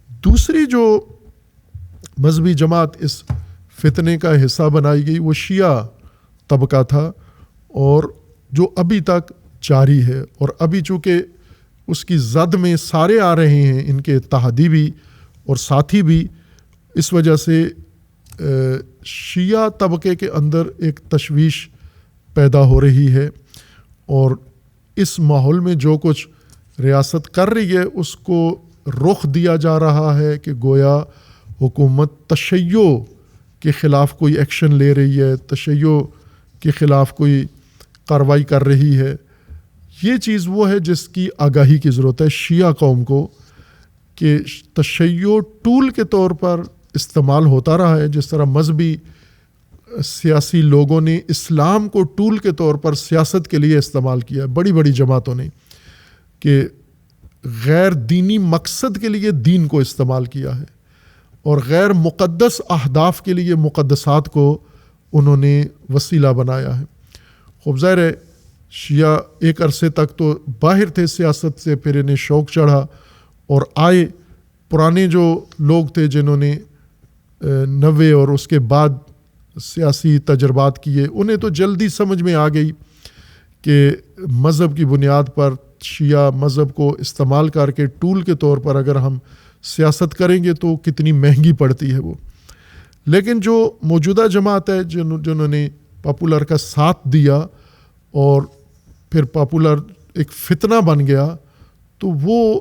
دوسری جو مذہبی جماعت اس فتنے کا حصہ بنائی گئی وہ شیعہ طبقہ تھا، اور جو ابھی تک جاری ہے، اور ابھی چونکہ اس کی زد میں سارے آ رہے ہیں، ان کے اتحادی بھی اور ساتھی بھی، اس وجہ سے شیعہ طبقے کے اندر ایک تشویش پیدا ہو رہی ہے، اور اس ماحول میں جو کچھ ریاست کر رہی ہے اس کو رخ دیا جا رہا ہے کہ گویا حکومت تشیع کے خلاف کوئی ایکشن لے رہی ہے، تشیع کے خلاف کوئی کارروائی کر رہی ہے۔ یہ چیز وہ ہے جس کی آگاہی کی ضرورت ہے شیعہ قوم کو، کہ تشیع ٹول کے طور پر استعمال ہوتا رہا ہے، جس طرح مذہبی سیاسی لوگوں نے اسلام کو ٹول کے طور پر سیاست کے لیے استعمال کیا ہے، بڑی بڑی جماعتوں نے، کہ غیر دینی مقصد کے لیے دین کو استعمال کیا ہے، اور غیر مقدس اہداف کے لیے مقدسات کو انہوں نے وسیلہ بنایا ہے۔ خوب ظاہر ہے شیعہ ایک عرصے تک تو باہر تھے سیاست سے، پھر انہیں شوق چڑھا اور آئے پرانے جو لوگ تھے جنہوں نے 90 اور اس کے بعد سیاسی تجربات کیے، انہیں تو جلدی سمجھ میں آ گئی کہ مذہب کی بنیاد پر شیعہ مذہب کو استعمال کر کے ٹول کے طور پر اگر ہم سیاست کریں گے تو کتنی مہنگی پڑتی ہے وہ۔ لیکن جو موجودہ جماعت ہے جنہوں نے پاپولر کا ساتھ دیا اور پھر پاپولر ایک فتنہ بن گیا، تو وہ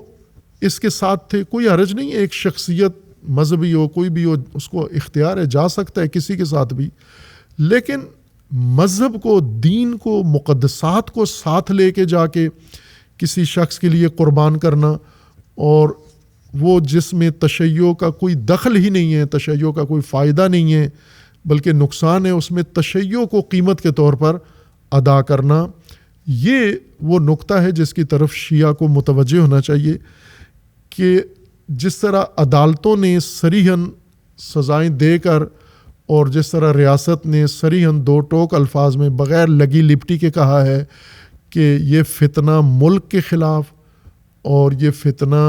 اس کے ساتھ تھے۔ کوئی حرج نہیں ہے، ایک شخصیت مذہبی ہو کوئی بھی ہو، اس کو اختیار ہے، جا سکتا ہے کسی کے ساتھ بھی، لیکن مذہب کو، دین کو، مقدسات کو ساتھ لے کے جا کے کسی شخص کے لیے قربان کرنا، اور وہ جس میں تشیع کا کوئی دخل ہی نہیں ہے، تشیع کا کوئی فائدہ نہیں ہے بلکہ نقصان ہے، اس میں تشیع کو قیمت کے طور پر ادا کرنا، یہ وہ نقطہ ہے جس کی طرف شیعہ کو متوجہ ہونا چاہیے، کہ جس طرح عدالتوں نے صریحاً سزائیں دے کر، اور جس طرح ریاست نے صریحاً دو ٹوک الفاظ میں بغیر لگی لپٹی کے کہا ہے کہ یہ فتنہ ملک کے خلاف، اور یہ فتنہ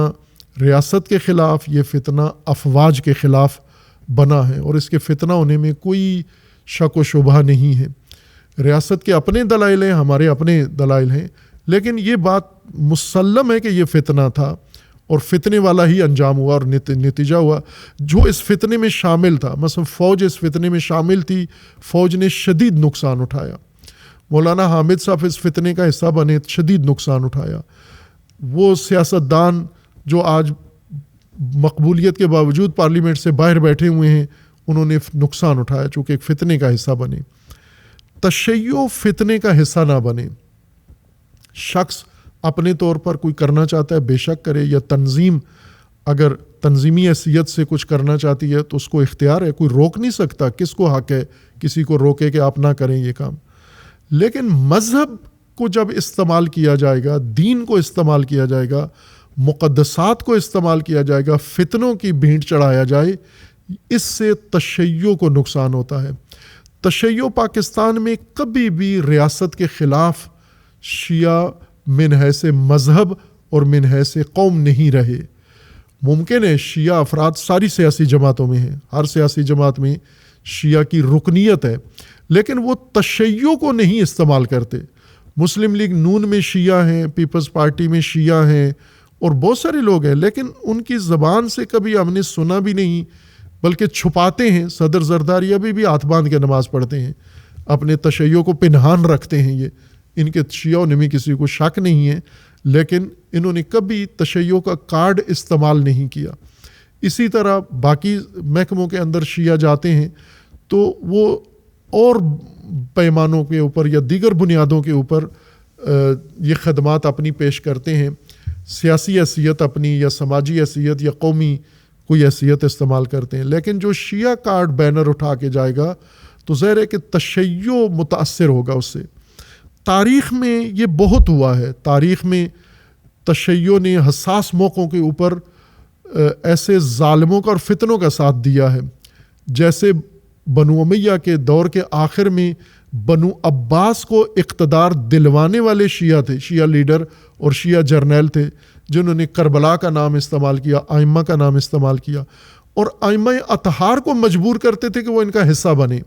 ریاست کے خلاف، یہ فتنہ افواج کے خلاف بنا ہے، اور اس کے فتنہ ہونے میں کوئی شک و شبہ نہیں ہے۔ ریاست کے اپنے دلائل ہیں، ہمارے اپنے دلائل ہیں، لیکن یہ بات مسلم ہے کہ یہ فتنہ تھا، اور فتنے والا ہی انجام ہوا، اور نتیجہ ہوا جو اس فتنے میں شامل تھا۔ مثلا فوج اس فتنے میں شامل تھی، فوج نے شدید نقصان اٹھایا۔ مولانا حامد صاحب اس فتنے کا حصہ بنے، شدید نقصان اٹھایا۔ وہ سیاستدان جو آج مقبولیت کے باوجود پارلیمنٹ سے باہر بیٹھے ہوئے ہیں، انہوں نے نقصان اٹھایا چونکہ ایک فتنے کا حصہ بنے۔ تشیع فتنے کا حصہ نہ بنے۔ شخص اپنے طور پر کوئی کرنا چاہتا ہے بے شک کرے، یا تنظیم اگر تنظیمی حیثیت سے کچھ کرنا چاہتی ہے تو اس کو اختیار ہے، کوئی روک نہیں سکتا۔ کس کو حق ہے کسی کو روکے کہ آپ نہ کریں یہ کام؟ لیکن مذہب کو جب استعمال کیا جائے گا، دین کو استعمال کیا جائے گا، مقدسات کو استعمال کیا جائے گا، فتنوں کی بھینٹ چڑھایا جائے، اس سے تشیع کو نقصان ہوتا ہے۔ تشیع پاکستان میں کبھی بھی ریاست کے خلاف شیعہ من حیث مذہب اور من حیث قوم نہیں رہے۔ ممکن ہے شیعہ افراد ساری سیاسی جماعتوں میں ہیں، ہر سیاسی جماعت میں شیعہ کی رکنیت ہے، لیکن وہ تشیع کو نہیں استعمال کرتے۔ مسلم لیگ نون میں شیعہ ہیں، پیپلز پارٹی میں شیعہ ہیں، اور بہت سارے لوگ ہیں، لیکن ان کی زبان سے کبھی ہم نے سنا بھی نہیں، بلکہ چھپاتے ہیں۔ صدر زرداری ابھی بھی ہاتھ باندھ کے نماز پڑھتے ہیں، اپنے تشیع کو پنہان رکھتے ہیں۔ یہ ان کے شیعوں میں کسی کو شک نہیں ہے، لیکن انہوں نے کبھی تشیع کا کارڈ استعمال نہیں کیا۔ اسی طرح باقی محکموں کے اندر شیعہ جاتے ہیں تو وہ اور پیمانوں کے اوپر یا دیگر بنیادوں کے اوپر یہ خدمات اپنی پیش کرتے ہیں، سیاسی حیثیت اپنی یا سماجی حیثیت یا قومی کوئی حیثیت استعمال کرتے ہیں۔ لیکن جو شیعہ کارڈ بینر اٹھا کے جائے گا تو ظاہر ہے کہ تشیع متاثر ہوگا اس سے۔ تاریخ میں یہ بہت ہوا ہے، تاریخ میں تشیع نے حساس موقعوں کے اوپر ایسے ظالموں کا اور فتنوں کا ساتھ دیا ہے، جیسے بنو امیہ کے دور کے آخر میں بنو عباس کو اقتدار دلوانے والے شیعہ تھے، شیعہ لیڈر اور شیعہ جرنیل تھے، جنہوں نے کربلا کا نام استعمال کیا، ائمہ کا نام استعمال کیا، اور ائمہ اطہار کو مجبور کرتے تھے کہ وہ ان کا حصہ بنے.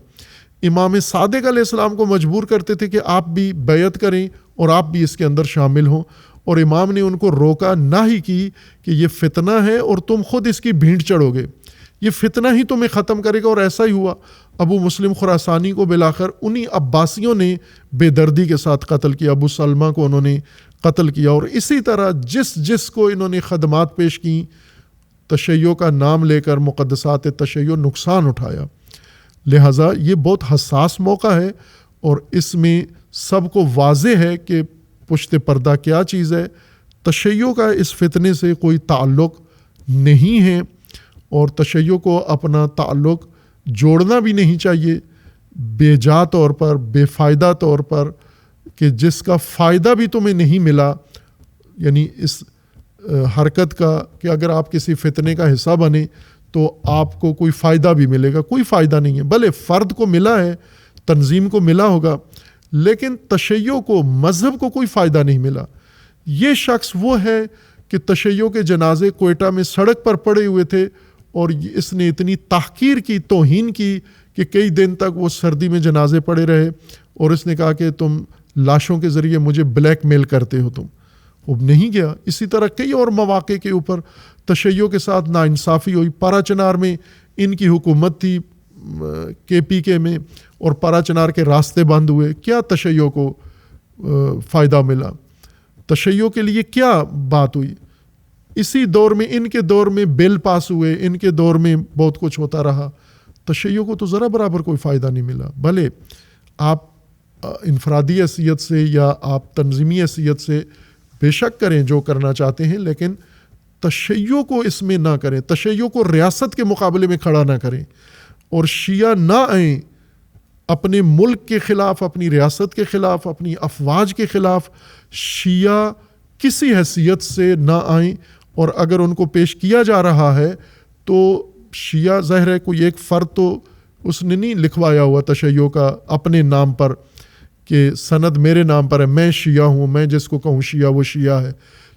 امام صادق علیہ السلام کو مجبور کرتے تھے کہ آپ بھی بیعت کریں اور آپ بھی اس کے اندر شامل ہوں، اور امام نے ان کو روکا نہ ہی کی کہ یہ فتنہ ہے اور تم خود اس کی بھینٹ چڑھو گے، یہ فتنہ ہی تمہیں ختم کرے گا. اور ایسا ہی ہوا. ابو مسلم خراسانی کو بالآخر انہی عباسیوں نے بے دردی کے ساتھ قتل کیا، ابو سلمہ کو انہوں نے قتل کیا. اور اسی طرح جس کو انہوں نے خدمات پیش کی، تشیع کا نام لے کر مقدسات تشیع نقصان اٹھایا. لہٰذا یہ بہت حساس موقع ہے، اور اس میں سب کو واضح ہے کہ پشت پردہ کیا چیز ہے. تشیع کا اس فتنے سے کوئی تعلق نہیں ہے، اور تشیع کو اپنا تعلق جوڑنا بھی نہیں چاہیے بے جا طور پر، بے فائدہ طور پر، کہ جس کا فائدہ بھی تمہیں نہیں ملا. یعنی اس حرکت کا کہ اگر آپ کسی فتنے کا حصہ بنے تو آپ کو کوئی فائدہ بھی ملے گا، کوئی فائدہ نہیں ہے. بھلے فرد کو ملا ہے، تنظیم کو ملا ہوگا، لیکن تشیع کو، مذہب کو کوئی فائدہ نہیں ملا. یہ شخص وہ ہے کہ تشیع کے جنازے کوئٹہ میں سڑک پر پڑے ہوئے تھے، اور اس نے اتنی تحقیر کی، توہین کی کہ کئی دن تک وہ سردی میں جنازے پڑے رہے، اور اس نے کہا کہ تم لاشوں کے ذریعے مجھے بلیک میل کرتے ہو. تم وہ نہیں گیا. اسی طرح کئی اور مواقع کے اوپر تشیع کے ساتھ ناانصافی ہوئی. پارا چنار میں ان کی حکومت تھی KPK میں، اور پارا چنار کے راستے بند ہوئے. کیا تشیع کو فائدہ ملا؟ تشیع کے لیے کیا بات ہوئی؟ اسی دور میں، ان کے دور میں بل پاس ہوئے، ان کے دور میں بہت کچھ ہوتا رہا. تشیع کو تو ذرا برابر کوئی فائدہ نہیں ملا. بھلے آپ انفرادی حیثیت سے یا آپ تنظیمی حیثیت سے بے شک کریں جو کرنا چاہتے ہیں، لیکن تشیع کو اس میں نہ کریں. تشیع کو ریاست کے مقابلے میں کھڑا نہ کریں، اور شیعہ نہ آئیں اپنے ملک کے خلاف، اپنی ریاست کے خلاف، اپنی افواج کے خلاف. شیعہ کسی حیثیت سے نہ آئیں، اور اگر ان کو پیش کیا جا رہا ہے تو شیعہ ظاہر ہے کوئی ایک فرد تو اس نے نہیں لکھوایا ہوا تشیع کا اپنے نام پر کہ سند میرے نام پر ہے، میں شیعہ ہوں، میں جس کو کہوں شیعہ وہ شیعہ ہے.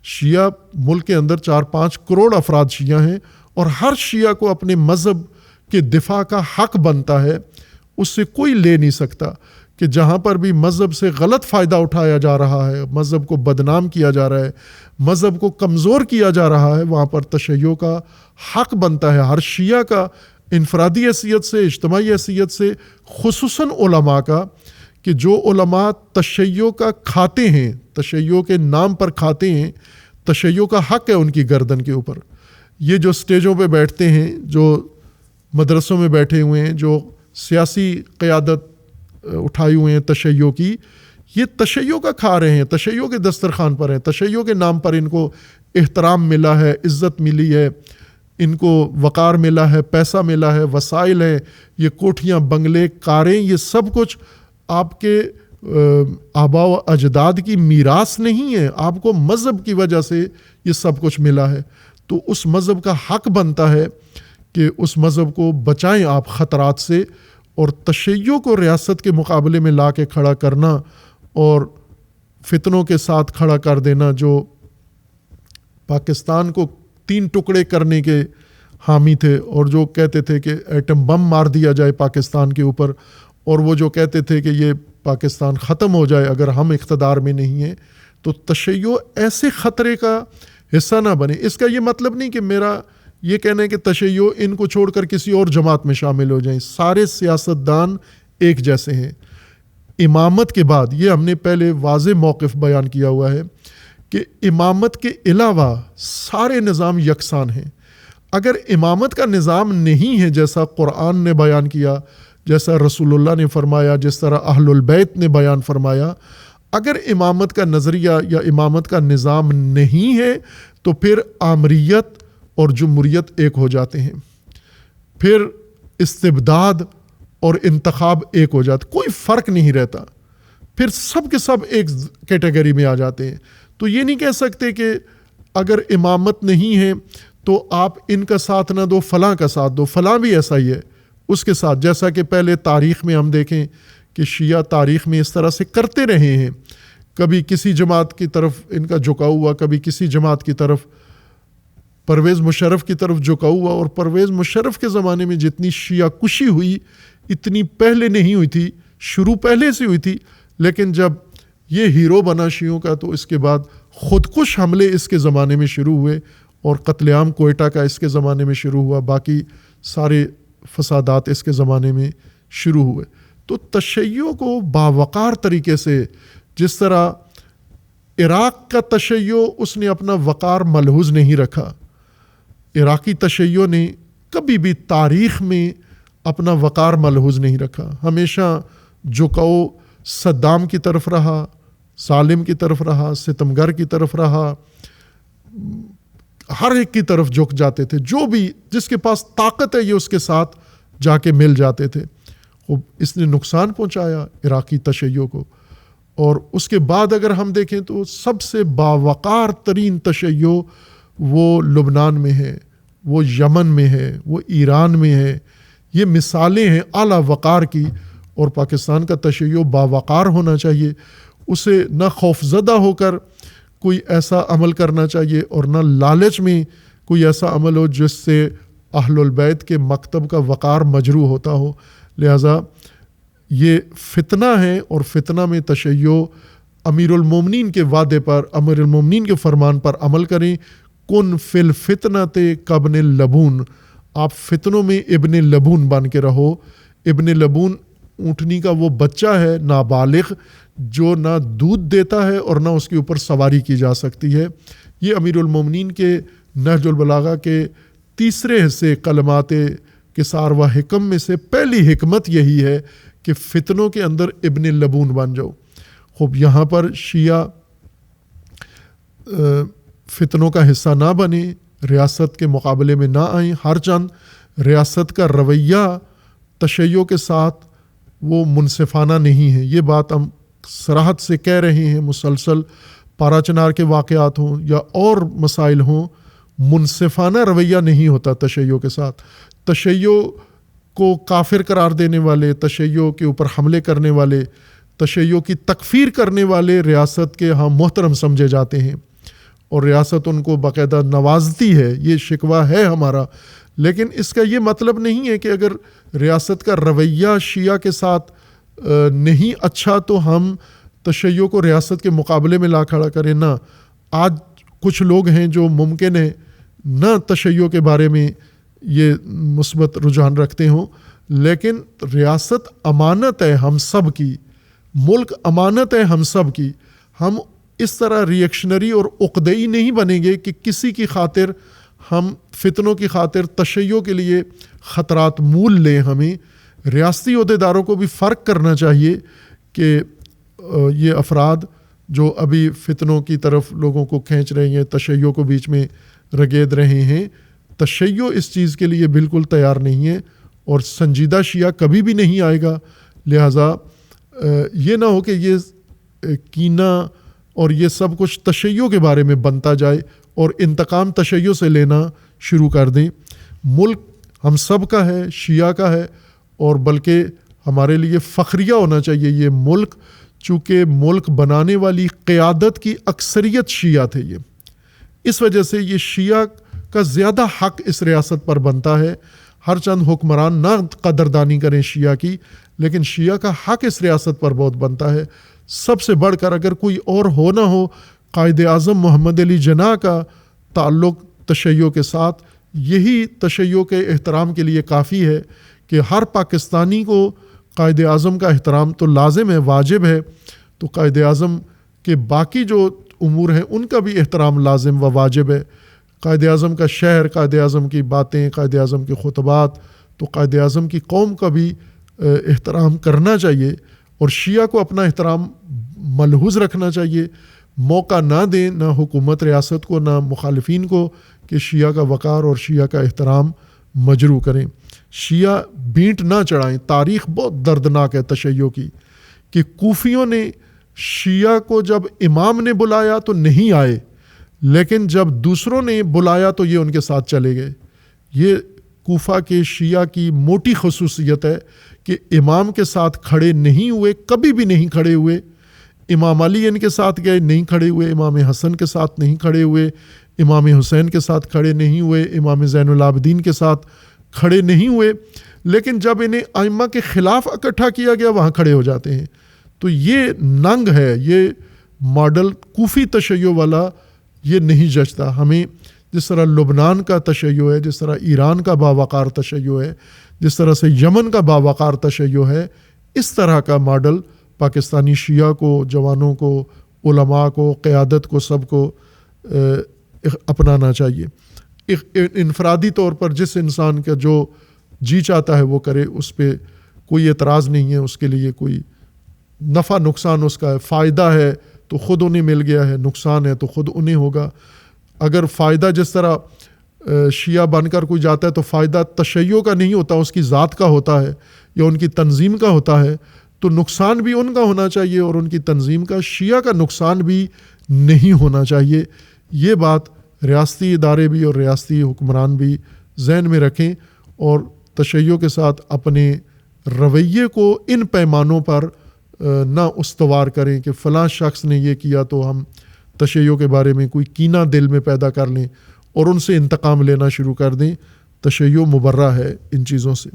شیعہ ملک کے اندر 4-5 کروڑ افراد شیعہ ہیں، اور ہر شیعہ کو اپنے مذہب کے دفاع کا حق بنتا ہے. اس سے کوئی لے نہیں سکتا کہ جہاں پر بھی مذہب سے غلط فائدہ اٹھایا جا رہا ہے، مذہب کو بدنام کیا جا رہا ہے، مذہب کو کمزور کیا جا رہا ہے، وہاں پر تشیع کا حق بنتا ہے ہر شیعہ کا، انفرادی حیثیت سے، اجتماعی حیثیت سے، خصوصاً علماء کا، کہ جو علماء تشیع کا کھاتے ہیں، تشیع کے نام پر کھاتے ہیں، تشیع کا حق ہے ان کی گردن کے اوپر. یہ جو سٹیجوں پہ بیٹھتے ہیں، جو مدرسوں میں بیٹھے ہوئے ہیں، جو سیاسی قیادت اٹھائی ہوئے ہیں تشیع کی، یہ تشیع کا کھا رہے ہیں، تشیع کے دسترخوان پر ہیں، تشیع کے نام پر ان کو احترام ملا ہے، عزت ملی ہے، ان کو وقار ملا ہے، پیسہ ملا ہے، وسائل ہیں، یہ کوٹھیاں، بنگلے، کاریں، یہ سب کچھ آپ کے آباء و اجداد کی میراث نہیں ہے، آپ کو مذہب کی وجہ سے یہ سب کچھ ملا ہے. تو اس مذہب کا حق بنتا ہے کہ اس مذہب کو بچائیں آپ خطرات سے، اور تشیع کو ریاست کے مقابلے میں لا کے کھڑا کرنا اور فتنوں کے ساتھ کھڑا کر دینا، جو پاکستان کو 3 ٹکڑے کرنے کے حامی تھے، اور جو کہتے تھے کہ ایٹم بم مار دیا جائے پاکستان کے اوپر، اور وہ جو کہتے تھے کہ یہ پاکستان ختم ہو جائے اگر ہم اقتدار میں نہیں ہیں. تو تشیع ایسے خطرے کا حصہ نہ بنے. اس کا یہ مطلب نہیں کہ میرا یہ کہنا ہے کہ تشیع ان کو چھوڑ کر کسی اور جماعت میں شامل ہو جائیں. سارے سیاستدان ایک جیسے ہیں. امامت کے بعد یہ ہم نے پہلے واضح موقف بیان کیا ہوا ہے کہ امامت کے علاوہ سارے نظام یکساں ہیں. اگر امامت کا نظام نہیں ہے جیسا قرآن نے بیان کیا، جیسا رسول اللہ نے فرمایا، جس طرح اہل البیت نے بیان فرمایا، اگر امامت کا نظریہ یا امامت کا نظام نہیں ہے تو پھر آمریت اور جمہوریت ایک ہو جاتے ہیں، پھر استبداد اور انتخاب ایک ہو جاتے، کوئی فرق نہیں رہتا، پھر سب کے سب ایک کیٹیگری میں آ جاتے ہیں. تو یہ نہیں کہہ سکتے کہ اگر امامت نہیں ہے تو آپ ان کا ساتھ نہ دو، فلاں کا ساتھ دو. فلاں بھی ایسا ہی ہے اس کے ساتھ، جیسا کہ پہلے تاریخ میں ہم دیکھیں کہ شیعہ تاریخ میں اس طرح سے کرتے رہے ہیں کبھی کسی جماعت کی طرف ان کا جھکاؤ ہوا، کبھی کسی جماعت کی طرف، پرویز مشرف کی طرف جھکاؤ ہوا. اور پرویز مشرف کے زمانے میں جتنی شیعہ کشی ہوئی اتنی پہلے نہیں ہوئی تھی، شروع پہلے سے ہوئی تھی، لیکن جب یہ ہیرو بنا شیعوں کا تو اس کے بعد خودکش حملے اس کے زمانے میں شروع ہوئے، اور قتل عام کوئٹہ کا اس کے زمانے میں شروع ہوا، باقی سارے فسادات اس کے زمانے میں شروع ہوئے. تو تشیع کو باوقار طریقے سے، جس طرح عراق کا تشیع اس نے اپنا وقار ملحوظ نہیں رکھا، عراقی تشیع نے کبھی بھی تاریخ میں اپنا وقار ملحوظ نہیں رکھا، ہمیشہ جھکاؤ صدام کی طرف رہا، ظالم کی طرف رہا، ستمگر کی طرف رہا، ہر ایک کی طرف جھک جاتے تھے، جو بھی جس کے پاس طاقت ہے یہ اس کے ساتھ جا کے مل جاتے تھے. اس نے نقصان پہنچایا عراقی تشیع کو. اور اس کے بعد اگر ہم دیکھیں تو سب سے باوقار ترین تشیع وہ لبنان میں ہے، وہ یمن میں ہے، وہ ایران میں ہے. یہ مثالیں ہیں اعلیٰ وقار کی، اور پاکستان کا تشیع باوقار ہونا چاہیے. اسے نہ خوفزدہ ہو کر کوئی ایسا عمل کرنا چاہیے، اور نہ لالچ میں کوئی ایسا عمل ہو جس سے اہل البیت کے مکتب کا وقار مجروح ہوتا ہو. لہٰذا یہ فتنہ ہے، اور فتنہ میں تشیع امیر المومنین کے وعدے پر، امیر المومنین کے فرمان پر عمل کریں. کن فی الفتنۃ کابن اللبون، آپ فتنوں میں ابن لبون بن کے رہو. ابن لبون اونٹنی کا وہ بچہ ہے نابالغ جو نہ دودھ دیتا ہے اور نہ اس کے اوپر سواری کی جا سکتی ہے. یہ امیر المومنین کے نہج البلاغہ کے تیسرے حصے کلمات کثار و حکم میں سے پہلی حکمت یہی ہے کہ فتنوں کے اندر ابن لبون بن جاؤ. خوب یہاں پر شیعہ فتنوں کا حصہ نہ بنے، ریاست کے مقابلے میں نہ آئیں. ہر چند ریاست کا رویہ تشیع کے ساتھ وہ منصفانہ نہیں ہے. یہ بات ہم صراحت سے کہہ رہے ہیں، مسلسل پارا چنار کے واقعات ہوں یا اور مسائل ہوں، منصفانہ رویہ نہیں ہوتا تشیع کے ساتھ. تشیع کو کافر قرار دینے والے، تشیع کے اوپر حملے کرنے والے، تشیع کی تکفیر کرنے والے ریاست کے ہاں محترم سمجھے جاتے ہیں، اور ریاست ان کو باقاعدہ نوازتی ہے. یہ شکوہ ہے ہمارا، لیکن اس کا یہ مطلب نہیں ہے کہ اگر ریاست کا رویہ شیعہ کے ساتھ نہیں اچھا تو ہم تشیع کو ریاست کے مقابلے میں لا کھڑا کریں. نہ، آج کچھ لوگ ہیں جو ممکن ہے نہ تشیع کے بارے میں یہ مثبت رجحان رکھتے ہوں، لیکن ریاست امانت ہے ہم سب کی، ملک امانت ہے ہم سب کی. ہم اس طرح ری ایکشنری اور عقدئی نہیں بنیں گے کہ کسی کی خاطر ہم فتنوں کی خاطر تشیع کے لیے خطرات مول لیں. ہمیں ریاستی عہدیداروں کو بھی فرق کرنا چاہیے کہ یہ افراد جو ابھی فتنوں کی طرف لوگوں کو کھینچ رہے ہیں، تشیع کو بیچ میں رگید رہے ہیں، تشیع اس چیز کے لیے بالکل تیار نہیں ہے، اور سنجیدہ شیعہ کبھی بھی نہیں آئے گا. لہٰذا یہ نہ ہو کہ یہ کینہ اور یہ سب کچھ تشیع کے بارے میں بنتا جائے اور انتقام تشیع سے لینا شروع کر دیں. ملک ہم سب کا ہے، شیعہ کا ہے، اور بلکہ ہمارے لیے فخریہ ہونا چاہیے یہ ملک، چونکہ ملک بنانے والی قیادت کی اکثریت شیعہ تھے. یہ اس وجہ سے یہ شیعہ کا زیادہ حق اس ریاست پر بنتا ہے. ہر چند حکمران نہ قدردانی کریں شیعہ کی، لیکن شیعہ کا حق اس ریاست پر بہت بنتا ہے. سب سے بڑھ کر اگر کوئی اور ہو نہ ہو، قائد اعظم محمد علی جناح کا تعلق تشیع کے ساتھ یہی تشیع کے احترام کے لیے کافی ہے کہ ہر پاکستانی کو قائد اعظم کا احترام تو لازم ہے، واجب ہے. تو قائد اعظم کے باقی جو امور ہیں ان کا بھی احترام لازم و واجب ہے. قائد اعظم کا شہر، قائد اعظم کی باتیں، قائد اعظم کے خطبات، تو قائد اعظم کی قوم کا بھی احترام کرنا چاہیے، اور شیعہ کو اپنا احترام ملحوظ رکھنا چاہیے. موقع نہ دیں نہ حکومت ریاست کو نہ مخالفین کو کہ شیعہ کا وقار اور شیعہ کا احترام مجروح کریں. شیعہ بینٹ نہ چڑھائیں. تاریخ بہت دردناک ہے تشیع کی کہ کوفیوں نے شیعہ کو جب امام نے بلایا تو نہیں آئے، لیکن جب دوسروں نے بلایا تو یہ ان کے ساتھ چلے گئے. یہ کوفہ کے شیعہ کی موٹی خصوصیت ہے کہ امام کے ساتھ کھڑے نہیں ہوئے، کبھی بھی نہیں کھڑے ہوئے. امام علی ان کے ساتھ گئے, نہیں کھڑے ہوئے. امام حسن کے ساتھ نہیں کھڑے ہوئے. امام حسین کے ساتھ کھڑے نہیں ہوئے. امام زین العابدین کے ساتھ کھڑے نہیں ہوئے. لیکن جب انہیں ائمہ کے خلاف اکٹھا کیا گیا وہاں کھڑے ہو جاتے ہیں. تو یہ ننگ ہے, یہ ماڈل کوفی تشیع والا یہ نہیں جچتا ہمیں. جس طرح لبنان کا تشیع ہے, جس طرح ایران کا باوقار تشیع ہے, جس طرح سے یمن کا باوقار تشیع ہے, اس طرح کا ماڈل پاکستانی شیعہ کو, جوانوں کو, علماء کو, قیادت کو, سب کو اپنانا چاہیے. انفرادی طور پر جس انسان کا جو جی چاہتا ہے وہ کرے, اس پہ کوئی اعتراض نہیں ہے. اس کے لیے کوئی نفع نقصان اس کا ہے. فائدہ ہے تو خود انہیں مل گیا ہے, نقصان ہے تو خود انہیں ہوگا. اگر فائدہ جس طرح شیعہ بن کر کوئی جاتا ہے تو فائدہ تشیع کا نہیں ہوتا, اس کی ذات کا ہوتا ہے یا ان کی تنظیم کا ہوتا ہے, تو نقصان بھی ان کا ہونا چاہیے اور ان کی تنظیم کا. شیعہ کا نقصان بھی نہیں ہونا چاہیے. یہ بات ریاستی ادارے بھی اور ریاستی حکمران بھی ذہن میں رکھیں اور تشیع کے ساتھ اپنے رویے کو ان پیمانوں پر نہ استوار کریں کہ فلاں شخص نے یہ کیا تو ہم تشیع کے بارے میں کوئی کینہ دل میں پیدا کر لیں اور ان سے انتقام لینا شروع کر دیں. تشیع مبرہ ہے ان چیزوں سے.